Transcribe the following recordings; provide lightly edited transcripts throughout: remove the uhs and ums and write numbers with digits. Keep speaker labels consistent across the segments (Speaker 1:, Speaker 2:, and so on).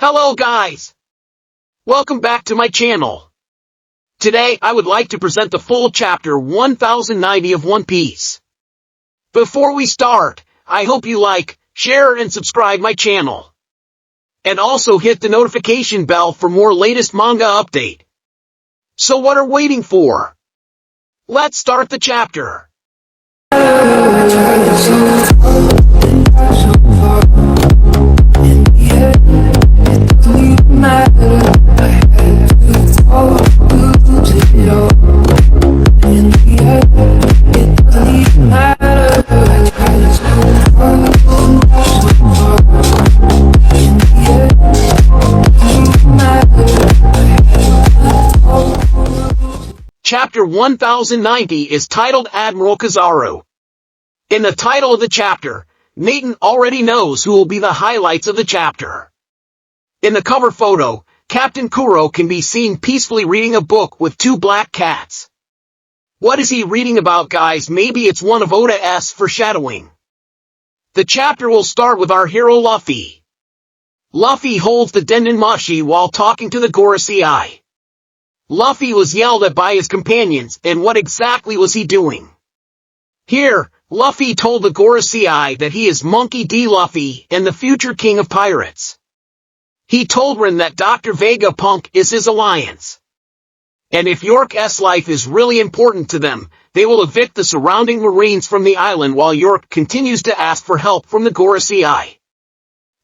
Speaker 1: Hello guys! Welcome back to my channel. Today I would like to present the full chapter 1090 of One Piece. Before we start, I hope you like, share and subscribe my channel. And also hit the notification bell for more latest manga update. So what are waiting for? Let's start the chapter. Chapter 1090 is titled Admiral Kizaru. In the title of the chapter, Nathan already knows who will be the highlights of the chapter. In the cover photo, Captain Kuro can be seen peacefully reading a book with two black cats. What is he reading about, guys? Maybe it's one of ONEPIECE's foreshadowing. The chapter will start with our hero Luffy. Luffy holds the Dendenmushi while talking to the Gorosei. Luffy was yelled at by his companions, and what exactly was he doing? Here, Luffy told the Gorosei that he is Monkey D. Luffy and the future king of pirates. He told Rin that Dr. Vegapunk is his alliance. And if York's life is really important to them, they will evict the surrounding marines from the island while York continues to ask for help from the Gorosei.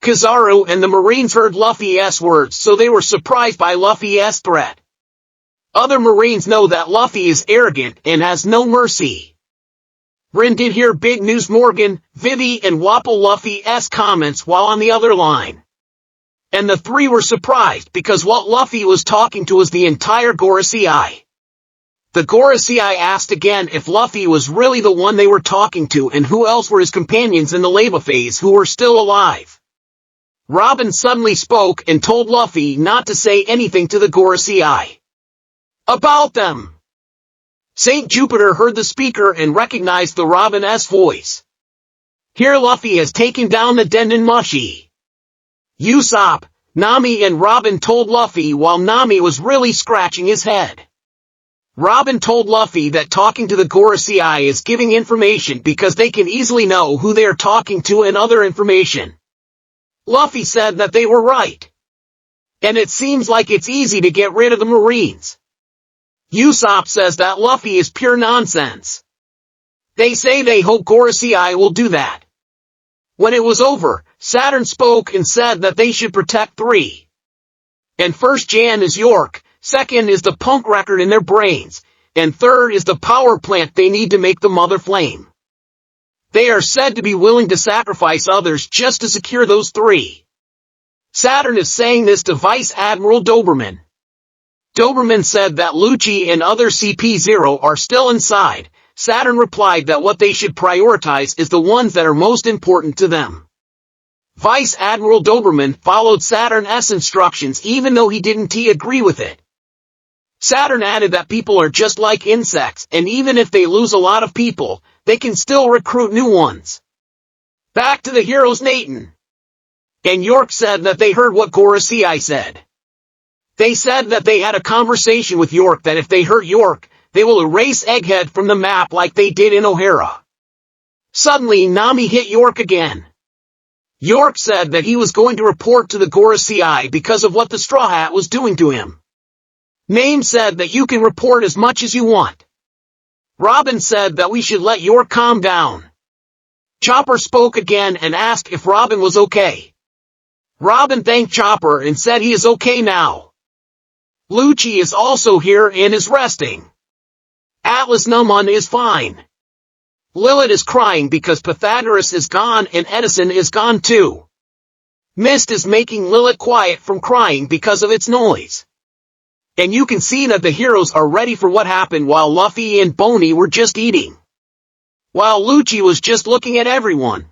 Speaker 1: Kizaru and the marines heard Luffy's words, so they were surprised by Luffy's threat. Other marines know that Luffy is arrogant and has no mercy. Rin did hear Big News Morgan, Vivi and Wapple Luffy's comments while on the other line. And the three were surprised because what Luffy was talking to was the entire Gorosei. The Gorosei asked again if Luffy was really the one they were talking to and who else were his companions in the lava phase who were still alive. Robin suddenly spoke and told Luffy not to say anything to the Gorosei about them. Saint Jupiter heard the speaker and recognized the Robin's voice. Here Luffy has taken down the Dendenmushi. Usopp, Nami and Robin told Luffy while Nami was really scratching his head. Robin told Luffy that talking to the Gorosei is giving information because they can easily know who they are talking to and other information. Luffy said that they were right. And it seems like it's easy to get rid of the Marines. Usopp says that Luffy is pure nonsense. They say they hope Gorosei will do that. When it was over, Saturn spoke and said that they should protect three. And first Jan is York, second is the punk record in their brains, and third is the power plant they need to make the mother flame. They are said to be willing to sacrifice others just to secure those three. Saturn is saying this to Vice Admiral Doberman. Doberman said that Lucci and other CP0 are still inside. Saturn replied that what they should prioritize is the ones that are most important to them. Vice Admiral Doberman followed Saturn's instructions even though he didn't agree with it. Saturn added that people are just like insects, and even if they lose a lot of people, they can still recruit new ones. Back to the heroes Nathan and York said that they heard what Gorosei said. They said that they had a conversation with York that if they hurt York, they will erase Egghead from the map like they did in O'Hara. Suddenly Nami hit York again. York said that he was going to report to the Gorosei because of what the Straw Hat was doing to him. Name said that you can report as much as you want. Robin said that we should let York calm down. Chopper spoke again and asked if Robin was okay. Robin thanked Chopper and said he is okay now. Lucci is also here and is resting. Atlas Numun is fine. Lilith is crying because Pythagoras is gone and Edison is gone too. Mist is making Lilith quiet from crying because of its noise. And you can see that the heroes are ready for what happened while Luffy and Boney were just eating. While Lucci was just looking at everyone.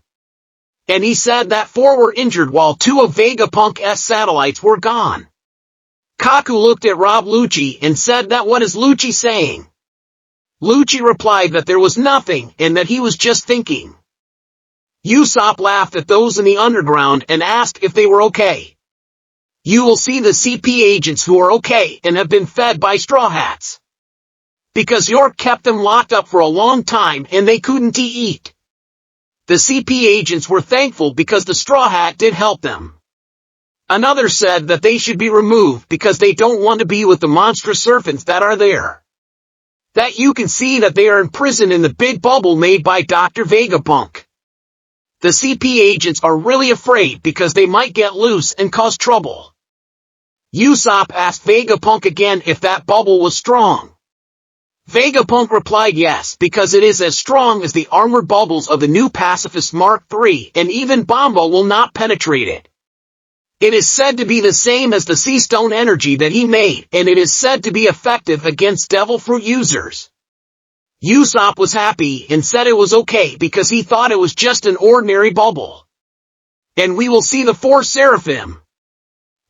Speaker 1: And he said that four were injured while two of Vegapunk's satellites were gone. Kaku looked at Rob Lucci and said that what is Lucci saying? Lucci replied that there was nothing and that he was just thinking. Usopp laughed at those in the underground and asked if they were okay. You will see the CP agents who are okay and have been fed by Straw Hats. Because York kept them locked up for a long time and they couldn't eat. The CP agents were thankful because the Straw Hat did help them. Another said that they should be removed because they don't want to be with the monstrous serpents that are there. That you can see that they are imprisoned in the big bubble made by Dr. Vegapunk. The CP agents are really afraid because they might get loose and cause trouble. Usopp asked Vegapunk again if that bubble was strong. Vegapunk replied yes, because it is as strong as the armored bubbles of the new Pacifist Mark III, and even Bomba will not penetrate it. It is said to be the same as the Sea Stone energy that he made, and it is said to be effective against Devil Fruit users. Usopp was happy and said it was okay because he thought it was just an ordinary bubble. And we will see the four Seraphim.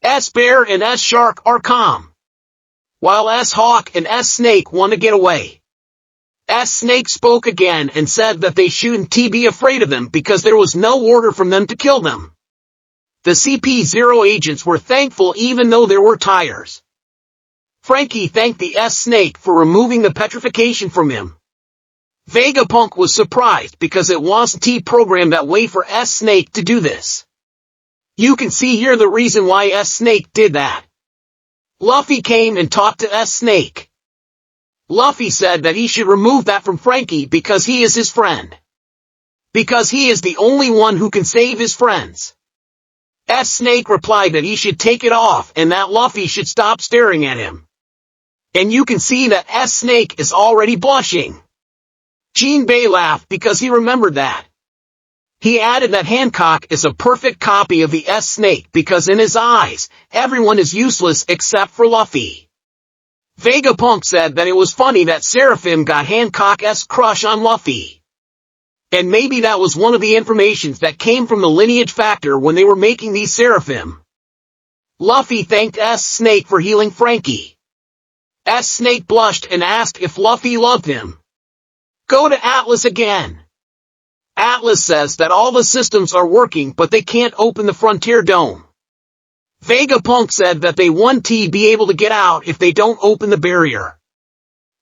Speaker 1: S-Bear and S-Shark are calm, while S-Hawk and S-Snake want to get away. S-Snake spoke again and said that they shouldn't be afraid of them because there was no order from them to kill them. The CP0 agents were thankful even though there were tires. Frankie thanked the S-Snake for removing the petrification from him. Vegapunk was surprised because it wasn't programmed that way for S-Snake to do this. You can see here the reason why S-Snake did that. Luffy came and talked to S-Snake. Luffy said that he should remove that from Frankie because he is his friend. Because he is the only one who can save his friends. S-Snake replied that he should take it off and that Luffy should stop staring at him. And you can see that S-Snake is already blushing. Jinbei laughed because he remembered that. He added that Hancock is a perfect copy of the S-Snake because in his eyes, everyone is useless except for Luffy. Vegapunk said that it was funny that Seraphim got Hancock's crush on Luffy. And maybe that was one of the informations that came from the lineage factor when they were making these Seraphim. Luffy thanked S-Snake for healing Frankie. S-Snake blushed and asked if Luffy loved him. Go to Atlas again. Atlas says that all the systems are working but they can't open the Frontier Dome. Vegapunk said that they won't be able to get out if they don't open the barrier.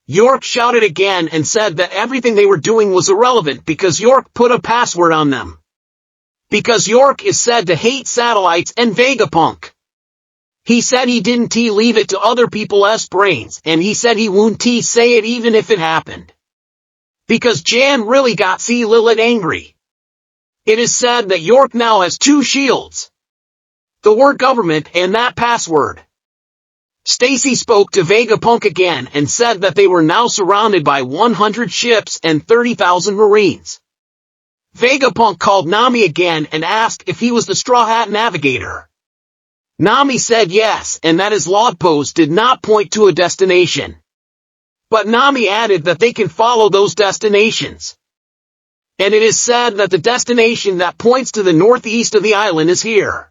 Speaker 1: York shouted again and said that everything they were doing was irrelevant because York put a password on them. Because York is said to hate satellites and Vegapunk. He said he didn't leave it to other people's brains, and he said he won't say it even if it happened. Because Jan really got Lilith angry. It is said that York now has two shields. The word government and that password. Stacy spoke to Vegapunk again and said that they were now surrounded by 100 ships and 30,000 Marines. Vegapunk called Nami again and asked if he was the Straw Hat Navigator. Nami said yes, and that his log post did not point to a destination. But Nami added that they can follow those destinations. And it is said that the destination that points to the northeast of the island is here.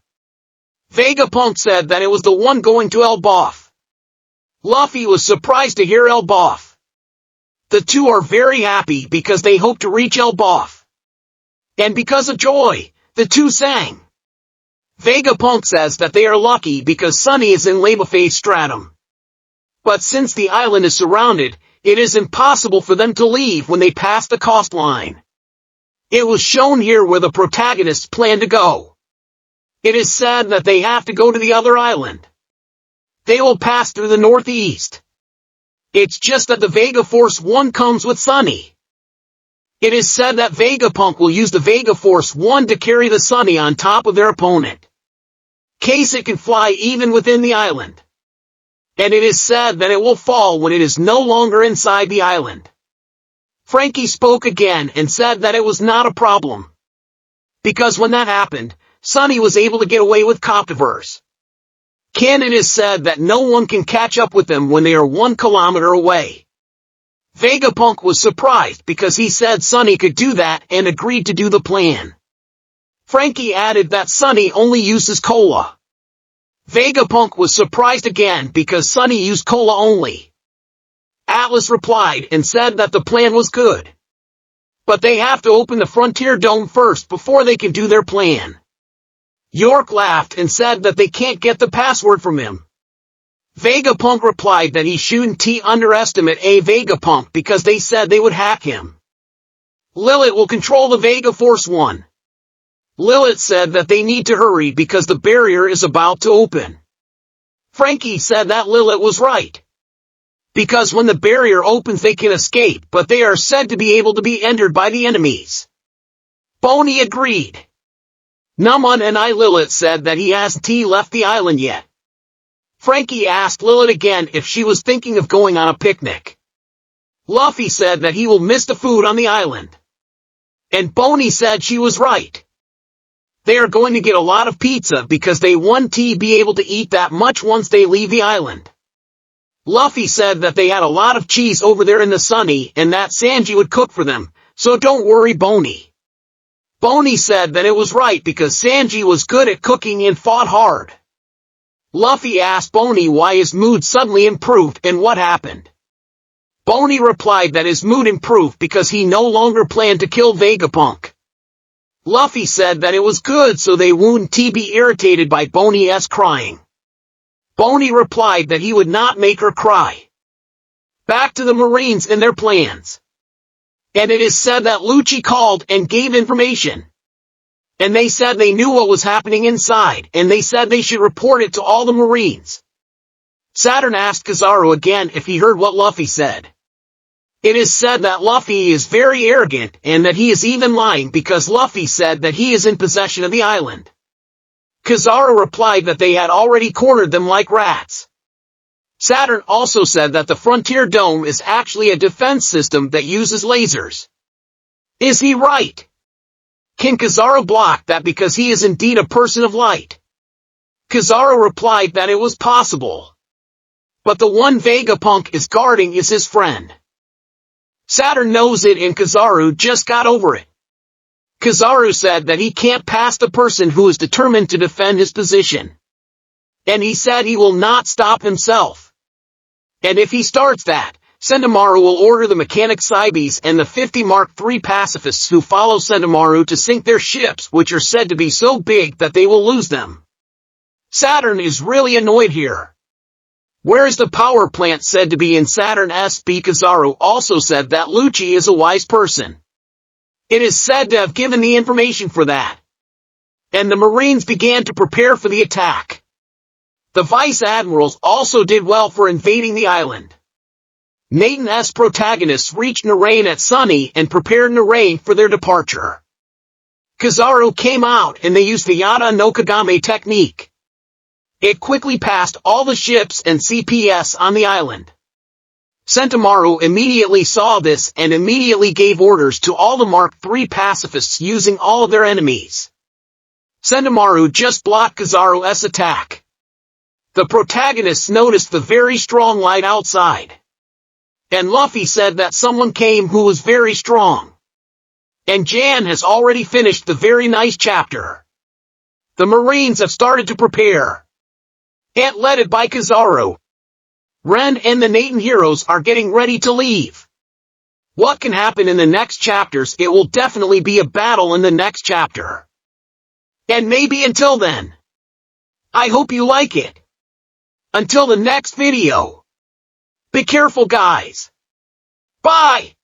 Speaker 1: Vegapunk said that it was the one going to Elbaf. Luffy was surprised to hear Elbaf. The two are very happy because they hope to reach Elbaf. And because of joy, the two sang. Vegapunk says that they are lucky because Sunny is in Labophase Stratum. But since the island is surrounded, it is impossible for them to leave when they pass the coastline. It was shown here where the protagonists plan to go. It is said that they have to go to the other island. They will pass through the northeast. It's just that the Vega Force 1 comes with Sunny. It is said that Vegapunk will use the Vega Force 1 to carry the Sunny on top of their opponent. Case it can fly even within the island. And it is said that it will fall when it is no longer inside the island. Frankie spoke again and said that it was not a problem. Because when that happened, Sunny was able to get away with Coptiverse. Canon is said that no one can catch up with them when they are 1 kilometer away. Vegapunk was surprised because he said Sunny could do that and agreed to do the plan. Frankie added that Sunny only uses cola. Vegapunk was surprised again because Sunny used cola only. Atlas replied and said that the plan was good. But they have to open the Frontier Dome first before they can do their plan. York laughed and said that they can't get the password from him. Vegapunk replied that he shouldn't underestimate a Vegapunk because they said they would hack him. Lilith will control the Vega Force 1. Lilith said that they need to hurry because the barrier is about to open. Frankie said that Lilith was right. Because when the barrier opens they can escape, but they are said to be able to be entered by the enemies. Boney agreed. Naman and Lilith said that he hasn't left the island yet. Frankie asked Lilith again if she was thinking of going on a picnic. Luffy said that he will miss the food on the island. And Boney said she was right. They are going to get a lot of pizza because they won't be able to eat that much once they leave the island. Luffy said that they had a lot of cheese over there in the Sunny and that Sanji would cook for them, so don't worry Boney. Boney said that it was right because Sanji was good at cooking and fought hard. Luffy asked Boney why his mood suddenly improved and what happened. Boney replied that his mood improved because he no longer planned to kill Vegapunk. Luffy said that it was good so they wouldn't be irritated by Boney's crying. Boney replied that he would not make her cry. Back to the Marines and their plans. And it is said that Lucci called and gave information. And they said they knew what was happening inside, and they said they should report it to all the Marines. Saturn asked Kizaru again if he heard what Luffy said. It is said that Luffy is very arrogant and that he is even lying because Luffy said that he is in possession of the island. Kizaru replied that they had already cornered them like rats. Saturn also said that the Frontier Dome is actually a defense system that uses lasers. Is he right? Can Kizaru block that because he is indeed a person of light? Kizaru replied that it was possible. But the one Vegapunk is guarding is his friend. Saturn knows it and Kizaru just got over it. Kizaru said that he can't pass the person who is determined to defend his position. And he said he will not stop himself. And if he starts that, Sendamaru will order the mechanic Cybes and the 50 Mark III pacifists who follow Sendamaru to sink their ships, which are said to be so big that they will lose them. Saturn is really annoyed here. Where is the power plant said to be in Saturn SB? Kizaru also said that Lucci is a wise person. It is said to have given the information for that. And the Marines began to prepare for the attack. The Vice Admirals also did well for invading the island. Nathan's protagonists reached Narain at Sunny and prepared Narain for their departure. Kizaru came out and they used the Yada no Kagame technique. It quickly passed all the ships and CPS on the island. Sentamaru immediately saw this and immediately gave orders to all the Mark III pacifists using all of their enemies. Sentamaru just blocked Kizaru's attack. The protagonists noticed the very strong light outside. And Luffy said that someone came who was very strong. And Jan has already finished the very nice chapter. The Marines have started to prepare. And led by Kizaru. Ren and the Nathan heroes are getting ready to leave. What can happen in the next chapters? It will definitely be a battle in the next chapter. And maybe until then. I hope you like it. Until the next video. Be careful guys. Bye!